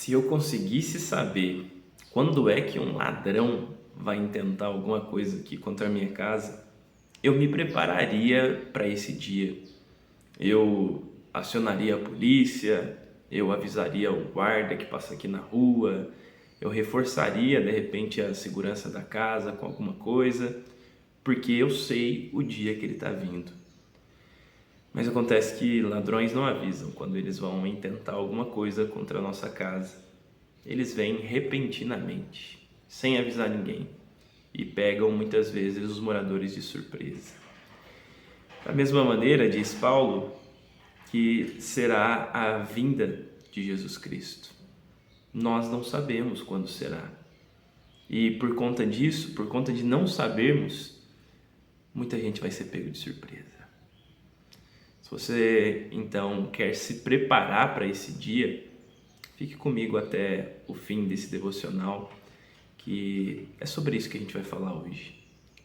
Se eu conseguisse saber quando é que um ladrão vai intentar alguma coisa aqui contra a minha casa, eu me prepararia para esse dia. Eu acionaria a polícia, eu avisaria o guarda que passa aqui na rua, eu reforçaria de repente a segurança da casa com alguma coisa, porque eu sei o dia que ele está vindo. Mas acontece que ladrões não avisam quando eles vão intentar alguma coisa contra a nossa casa. Eles vêm repentinamente, sem avisar ninguém, e pegam muitas vezes os moradores de surpresa. Da mesma maneira, diz Paulo, que será a vinda de Jesus Cristo. Nós não sabemos quando será. E por conta disso, por conta de não sabermos, muita gente vai ser pego de surpresa. Se você então quer se preparar para esse dia, fique comigo até o fim desse devocional, que é sobre isso que a gente vai falar hoje.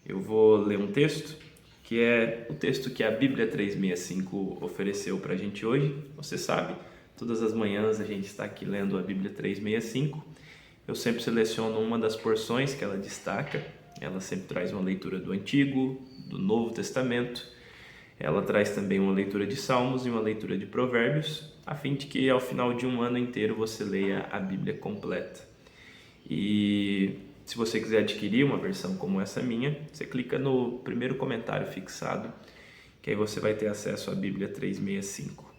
Eu vou ler um texto, que é o texto que a Bíblia 365 ofereceu para a gente hoje. Você sabe, todas as manhãs a gente está aqui lendo a Bíblia 365. Eu sempre seleciono uma das porções que ela destaca. Ela sempre traz uma leitura do Antigo, do Novo Testamento. Ela traz também uma leitura de Salmos e uma leitura de Provérbios, a fim de que ao final de um ano inteiro você leia a Bíblia completa. E se você quiser adquirir uma versão como essa minha, você clica no primeiro comentário fixado, que aí você vai ter acesso à Bíblia 365.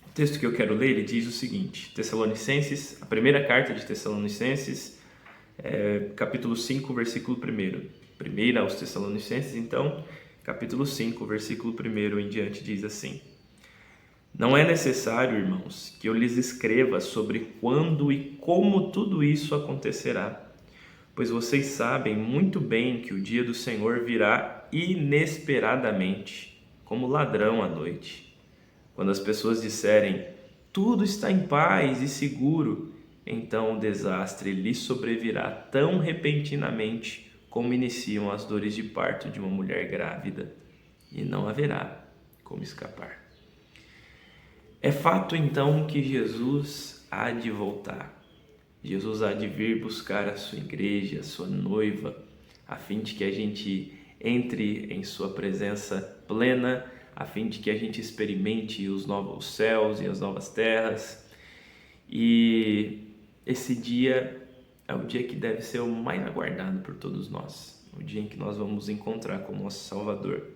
O texto que eu quero ler, ele diz o seguinte: Tessalonicenses, a primeira carta de Tessalonicenses, capítulo 5, versículo 1. Primeira aos Tessalonicenses, então, capítulo 5, versículo 1 em diante, diz assim: Não é necessário, irmãos, que eu lhes escreva sobre quando e como tudo isso acontecerá, pois vocês sabem muito bem que o dia do Senhor virá inesperadamente, como ladrão à noite. Quando as pessoas disserem, tudo está em paz e seguro, então o desastre lhes sobrevirá tão repentinamente como iniciam as dores de parto de uma mulher grávida, e não haverá como escapar. É fato então que Jesus há de voltar. Jesus há de vir buscar a sua igreja, a sua noiva, a fim de que a gente entre em sua presença plena, a fim de que a gente experimente os novos céus e as novas terras. E esse dia é o dia que deve ser o mais aguardado por todos nós, o dia em que nós vamos encontrar com o nosso Salvador.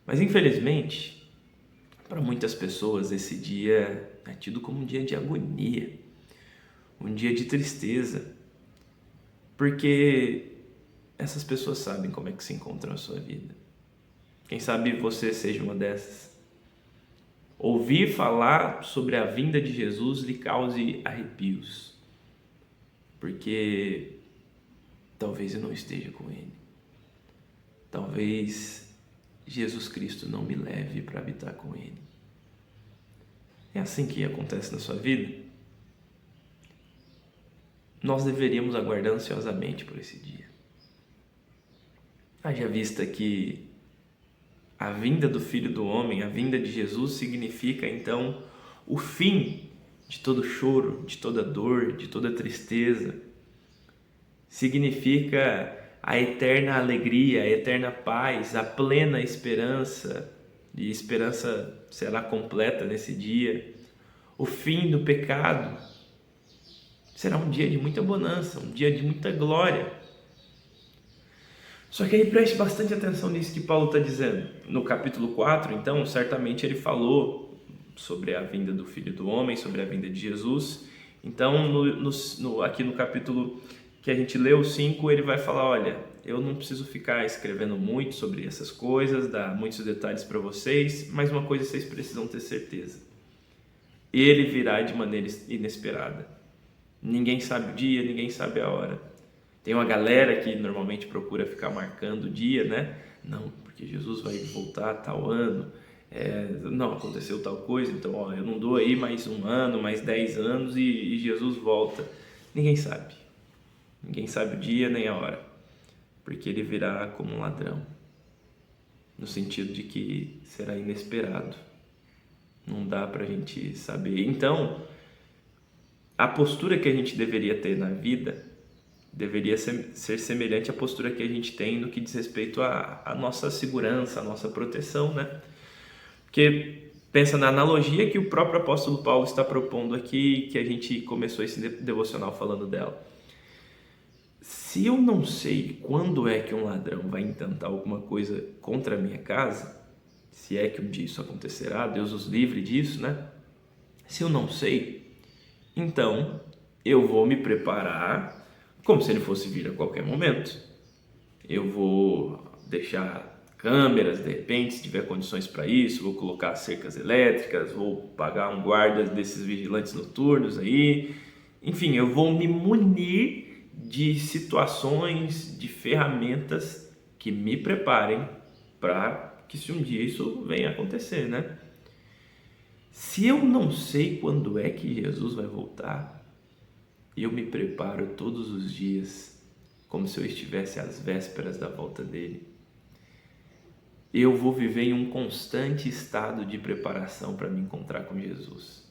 Mas infelizmente, para muitas pessoas esse dia é tido como um dia de agonia, um dia de tristeza, porque essas pessoas sabem como é que se encontram a sua vida. Quem sabe você seja uma dessas. Ouvir falar sobre a vinda de Jesus lhe cause arrepios, porque talvez eu não esteja com Ele. Talvez Jesus Cristo não me leve para habitar com Ele. É assim que acontece na sua vida? Nós deveríamos aguardar ansiosamente por esse dia. Haja vista que a vinda do Filho do Homem, a vinda de Jesus, significa então o fim de todo choro, de toda dor, de toda tristeza. Significa a eterna alegria, a eterna paz, a plena esperança, e esperança será completa nesse dia. O fim do pecado. Será um dia de muita bonança, um dia de muita glória. Só que aí preste bastante atenção nisso que Paulo está dizendo. No capítulo 4, então, certamente ele falou sobre a vinda do Filho do Homem, sobre a vinda de Jesus. Então, aqui no capítulo que a gente leu, 5, ele vai falar, olha, eu não preciso ficar escrevendo muito sobre essas coisas, dar muitos detalhes para vocês, mas uma coisa vocês precisam ter certeza. Ele virá de maneira inesperada. Ninguém sabe o dia, ninguém sabe a hora. Tem uma galera que normalmente procura ficar marcando o dia, né? Não, porque Jesus vai voltar tal ano, não, aconteceu tal coisa, então eu não dou aí mais um ano, mais 10 anos e Jesus volta. Ninguém sabe o dia nem a hora, porque ele virá como um ladrão, no sentido de que será inesperado, não dá pra gente saber. Então, a postura que a gente deveria ter na vida deveria ser semelhante à postura que a gente tem no que diz respeito à nossa segurança, à nossa proteção, né? Porque pensa na analogia que o próprio apóstolo Paulo está propondo aqui, que a gente começou esse devocional falando dela. Se eu não sei quando é que um ladrão vai intentar alguma coisa contra a minha casa, se é que um dia isso acontecerá, Deus os livre disso, né? Se eu não sei, então eu vou me preparar como se ele fosse vir a qualquer momento. Eu vou deixar câmeras, de repente, se tiver condições para isso, vou colocar cercas elétricas, vou pagar um guarda desses vigilantes noturnos aí. Enfim, eu vou me munir de situações, de ferramentas que me preparem para que se um dia isso venha a acontecer, né? Se eu não sei quando é que Jesus vai voltar, eu me preparo todos os dias como se eu estivesse às vésperas da volta dele. Eu vou viver em um constante estado de preparação para me encontrar com Jesus,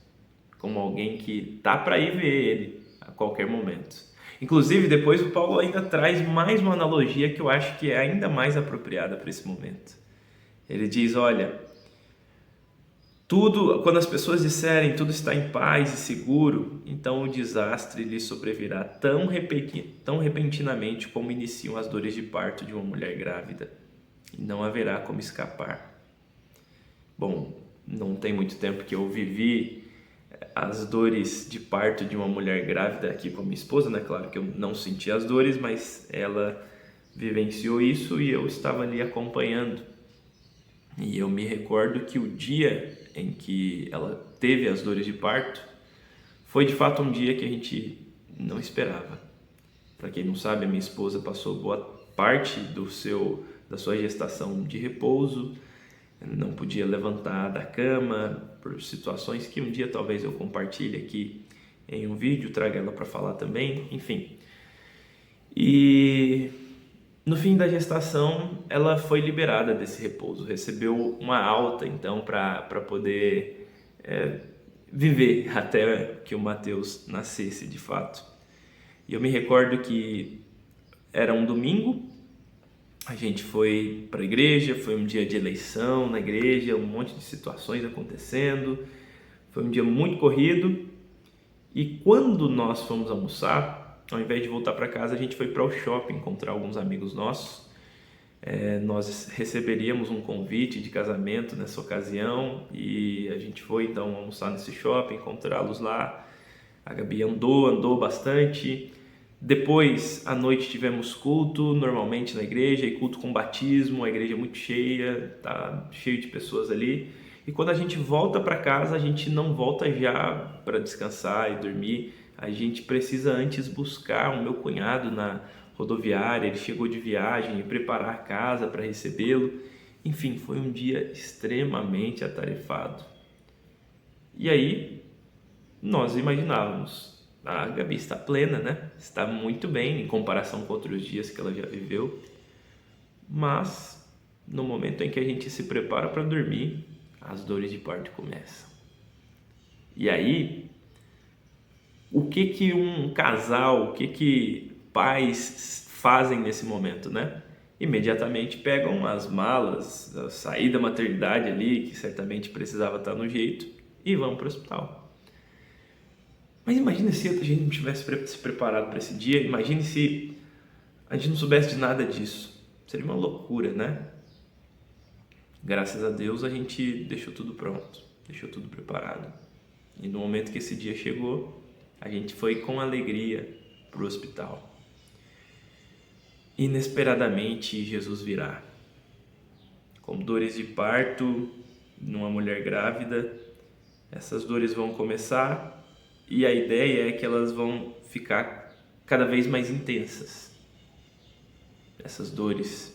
como alguém que tá para ir ver ele a qualquer momento. Inclusive, depois o Paulo ainda traz mais uma analogia que eu acho que é ainda mais apropriada para esse momento. Ele diz, olha, tudo, quando as pessoas disserem tudo está em paz e seguro, então o desastre lhe sobrevirá tão repentinamente como iniciam as dores de parto de uma mulher grávida, e não haverá como escapar. Bom, não tem muito tempo que eu vivi as dores de parto de uma mulher grávida aqui com a minha esposa, né? Claro que eu não senti as dores, mas ela vivenciou isso e eu estava ali acompanhando. E eu me recordo que o dia em que ela teve as dores de parto foi de fato um dia que a gente não esperava. Para quem não sabe, a minha esposa passou boa parte da sua gestação de repouso, não podia levantar da cama por situações que um dia talvez eu compartilhe aqui em um vídeo, traga ela para falar também, enfim. E no fim da gestação, ela foi liberada desse repouso, recebeu uma alta, então, para poder viver até que o Mateus nascesse de fato. E eu me recordo que era um domingo, a gente foi para a igreja, foi um dia de eleição na igreja, um monte de situações acontecendo, foi um dia muito corrido. E quando nós fomos almoçar, ao invés de voltar para casa, a gente foi para o shopping encontrar alguns amigos nossos. Nós receberíamos um convite de casamento nessa ocasião e a gente foi então almoçar nesse shopping, encontrá-los lá. A Gabi andou bastante. Depois, à noite, tivemos culto, normalmente na igreja, e culto com batismo, a igreja é muito cheia, tá cheio de pessoas ali. E quando a gente volta para casa, a gente não volta já para descansar e dormir, a gente precisa antes buscar o meu cunhado na rodoviária, ele chegou de viagem e preparar a casa para recebê-lo. Enfim, foi um dia extremamente atarefado. E aí, nós imaginávamos, a Gabi está plena, né? Está muito bem em comparação com outros dias que ela já viveu. Mas, no momento em que a gente se prepara para dormir, as dores de parto começam. E aí, o que um casal, o que pais fazem nesse momento, né? Imediatamente pegam as malas, sair da maternidade ali, que certamente precisava estar no jeito, e vão para o hospital. Mas imagine se a gente não tivesse se preparado para esse dia, imagine se a gente não soubesse de nada disso. Seria uma loucura, né? Graças a Deus a gente deixou tudo pronto, deixou tudo preparado. E no momento que esse dia chegou, a gente foi com alegria para o hospital. Inesperadamente Jesus virá. Com dores de parto numa mulher grávida, essas dores vão começar e a ideia é que elas vão ficar cada vez mais intensas. Essas dores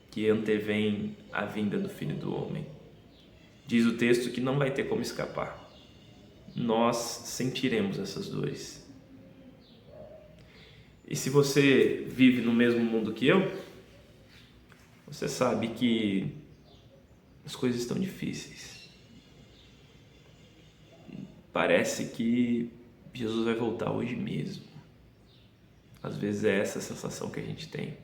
que antevêm a vinda do Filho do Homem. Diz o texto que não vai ter como escapar. Nós sentiremos essas dores. E se você vive no mesmo mundo que eu, você sabe que as coisas estão difíceis. Parece que Jesus vai voltar hoje mesmo. Às vezes é essa a sensação que a gente tem.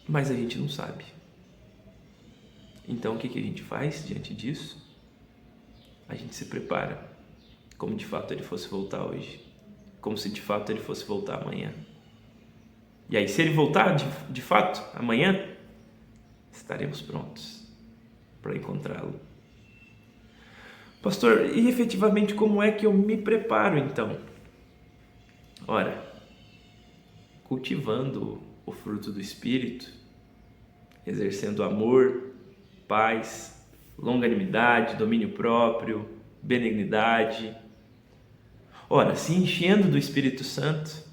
Mas a gente não sabe. Então o que a gente faz diante disso? A gente se prepara, como de fato ele fosse voltar hoje. Como se de fato ele fosse voltar amanhã. E aí, se ele voltar de fato amanhã, estaremos prontos para encontrá-lo. Pastor, e efetivamente como é que eu me preparo então? Ora, cultivando o fruto do Espírito, exercendo amor, paz, longanimidade, domínio próprio, benignidade. Ora, se enchendo do Espírito Santo.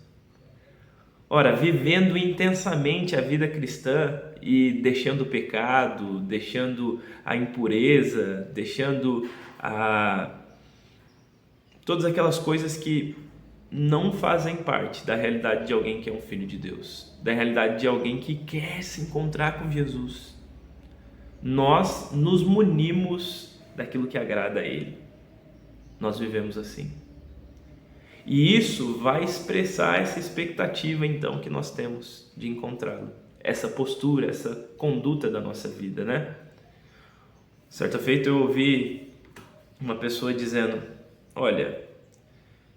Ora, vivendo intensamente a vida cristã e deixando o pecado, deixando a impureza, deixando todas aquelas coisas que não fazem parte da realidade de alguém que é um filho de Deus, da realidade de alguém que quer se encontrar com Jesus. Nós nos munimos daquilo que agrada a Ele. Nós vivemos assim. E isso vai expressar essa expectativa, então, que nós temos de encontrá-lo. Essa postura, essa conduta da nossa vida, né? Certa feita eu ouvi uma pessoa dizendo: olha,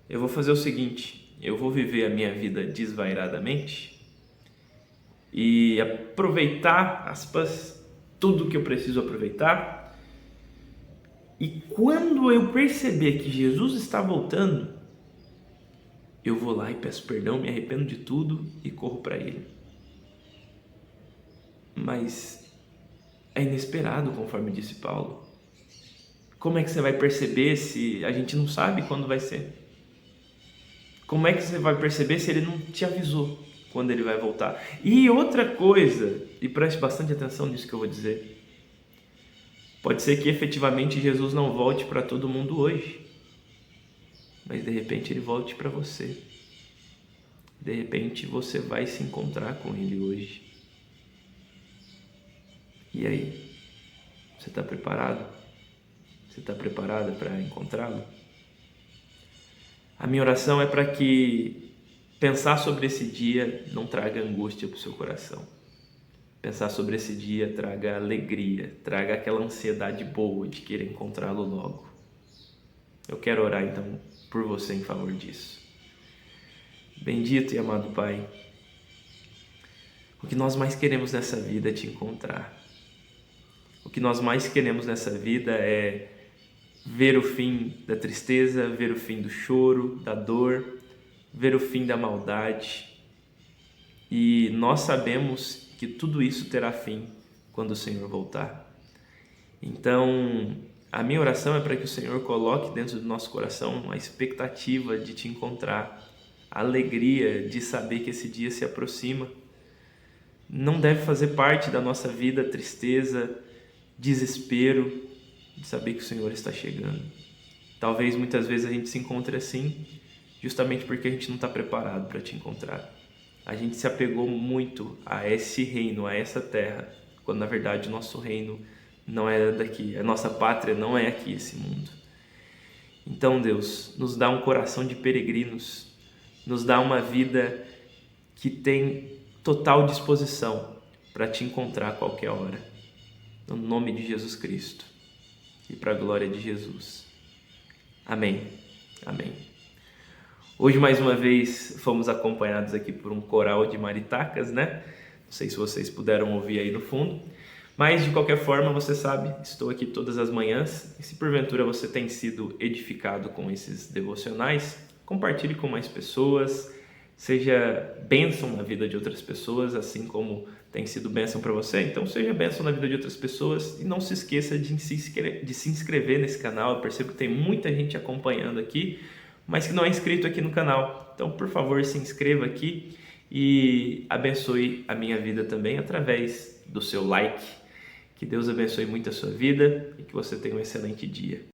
eu vou fazer o seguinte, eu vou viver a minha vida desvairadamente e aproveitar, aspas, tudo que eu preciso aproveitar. E quando eu perceber que Jesus está voltando, eu vou lá e peço perdão, me arrependo de tudo e corro para Ele. Mas é inesperado, conforme disse Paulo. Como é que você vai perceber se a gente não sabe quando vai ser? Como é que você vai perceber se Ele não te avisou quando Ele vai voltar? E outra coisa, e preste bastante atenção nisso que eu vou dizer, pode ser que efetivamente Jesus não volte para todo mundo hoje, mas de repente Ele volte para você. De repente você vai se encontrar com Ele hoje. E aí? Você está preparado? Você está preparada para encontrá-lo? A minha oração é para que pensar sobre esse dia não traga angústia para o seu coração. Pensar sobre esse dia traga alegria, traga aquela ansiedade boa de querer encontrá-lo logo. Eu quero orar então por você em favor disso. Bendito e amado Pai, o que nós mais queremos nessa vida é te encontrar. O que nós mais queremos nessa vida é ver o fim da tristeza, ver o fim do choro, da dor, ver o fim da maldade. E nós sabemos que tudo isso terá fim quando o Senhor voltar. Então, a minha oração é para que o Senhor coloque dentro do nosso coração a expectativa de te encontrar, a alegria de saber que esse dia se aproxima. Não deve fazer parte da nossa vida tristeza, desespero, de saber que o Senhor está chegando. Talvez muitas vezes a gente se encontre assim, justamente porque a gente não está preparado para te encontrar. A gente se apegou muito a esse reino, a essa terra, quando na verdade o nosso reino não é daqui, a nossa pátria não é aqui, esse mundo. Então, Deus, nos dá um coração de peregrinos, nos dá uma vida que tem total disposição para te encontrar a qualquer hora. No nome de Jesus Cristo e para a glória de Jesus. Amém. Amém. Hoje, mais uma vez, fomos acompanhados aqui por um coral de maritacas, né? Não sei se vocês puderam ouvir aí no fundo. Mas, de qualquer forma, você sabe, estou aqui todas as manhãs. E se porventura você tem sido edificado com esses devocionais, compartilhe com mais pessoas. Seja bênção na vida de outras pessoas, assim como tem sido bênção para você. Então, seja bênção na vida de outras pessoas. E não se esqueça de se inscrever nesse canal. Eu percebo que tem muita gente acompanhando aqui, mas que não é inscrito aqui no canal. Então, por favor, se inscreva aqui e abençoe a minha vida também através do seu like. Que Deus abençoe muito a sua vida e que você tenha um excelente dia.